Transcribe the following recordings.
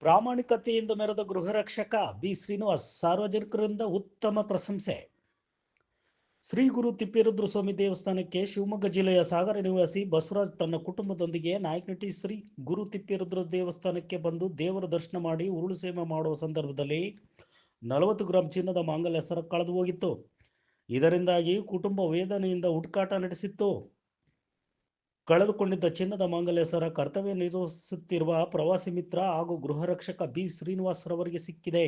ಪ್ರಾಮಾಣಿಕತೆಯಿಂದ ಮೆರೆದ ಗೃಹ ರಕ್ಷಕ ಬಿ ಶ್ರೀನಿವಾಸ್ ಸಾರ್ವಜನಿಕರಿಂದ ಉತ್ತಮ ಪ್ರಶಂಸೆ. ಶ್ರೀ ಗುರು ತಿಪ್ಪೇರುದ್ರ ಸ್ವಾಮಿ ದೇವಸ್ಥಾನಕ್ಕೆ ಶಿವಮೊಗ್ಗ ಜಿಲ್ಲೆಯ ಸಾಗರ ನಿವಾಸಿ ಬಸವರಾಜ್ ತನ್ನ ಕುಟುಂಬದೊಂದಿಗೆ ನಾಯಕನಹಟ್ಟಿ ಶ್ರೀ ಗುರು ತಿಪ್ಪೇರುದ್ರ ದೇವಸ್ಥಾನಕ್ಕೆ ಬಂದು ದೇವರ ದರ್ಶನ ಮಾಡಿ ಉರುಳು ಸೇವೆ ಮಾಡುವ ಸಂದರ್ಭದಲ್ಲಿ 40 ಗ್ರಾಂ ಚಿನ್ನದ ಮಾಂಗಲ್ಯ ಸರ ಕಳೆದು ಹೋಗಿತ್ತು. ಇದರಿಂದಾಗಿ ಕುಟುಂಬ ವೇದನೆಯಿಂದ ಹುಡುಕಾಟ ನಡೆಸಿತ್ತು. ಕಳೆದುಕೊಂಡಿದ್ದ ಚಿನ್ನದ ಮಾಂಗಲ್ಯ ಸರ ಕರ್ತವ್ಯ ನಿರ್ವಹಿಸುತ್ತಿರುವ ಪ್ರವಾಸಿ ಮಿತ್ರ ಹಾಗೂ ಗೃಹ ರಕ್ಷಕ ಬಿ ಶ್ರೀನಿವಾಸ್ ರವರಿಗೆ ಸಿಕ್ಕಿದೆ.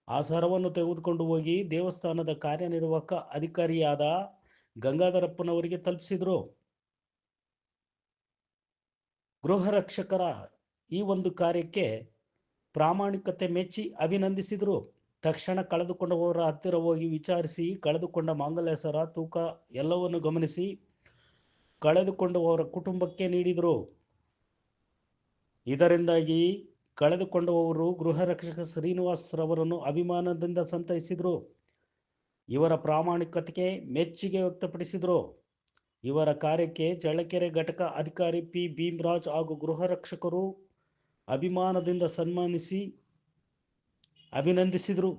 ಆ ಸರವನ್ನು ತೆಗೆದುಕೊಂಡು ಹೋಗಿ ದೇವಸ್ಥಾನದ ಕಾರ್ಯನಿರ್ವಾಹಕ ಅಧಿಕಾರಿಯಾದ ಗಂಗಾಧರಪ್ಪನವರಿಗೆ ತಲುಪಿಸಿದರು. ಗೃಹ ರಕ್ಷಕರ ಈ ಒಂದು ಕಾರ್ಯಕ್ಕೆ ಪ್ರಾಮಾಣಿಕತೆ ಮೆಚ್ಚಿ ಅಭಿನಂದಿಸಿದರು. ತಕ್ಷಣ ಕಳೆದುಕೊಂಡವರ ಹತ್ತಿರ ಹೋಗಿ ವಿಚಾರಿಸಿ ಕಳೆದುಕೊಂಡ ಮಾಂಗಲ್ಯ ಸರ ತೂಕ ಎಲ್ಲವನ್ನು ಗಮನಿಸಿ ಕಳೆದುಕೊಂಡವರ ಕುಟುಂಬಕ್ಕೆ ನೀಡಿದರು. ಇದರಿಂದಾಗಿ ಕಳೆದುಕೊಂಡವರು ಗೃಹ ರಕ್ಷಕ ಶ್ರೀನಿವಾಸ್ ರವರನ್ನು ಅಭಿಮಾನದಿಂದ ಸಂತೈಸಿದರು. ಇವರ ಪ್ರಾಮಾಣಿಕತೆಗೆ ಮೆಚ್ಚುಗೆ ವ್ಯಕ್ತಪಡಿಸಿದರು. ಇವರ ಕಾರ್ಯಕ್ಕೆ ಚಳ್ಳಕೆರೆ ಘಟಕ ಅಧಿಕಾರಿ ಪಿ ಭೀಮರಾಜ್ ಹಾಗೂ ಗೃಹ ರಕ್ಷಕರು ಅಭಿಮಾನದಿಂದ ಸನ್ಮಾನಿಸಿ ಅಭಿನಂದಿಸಿದರು.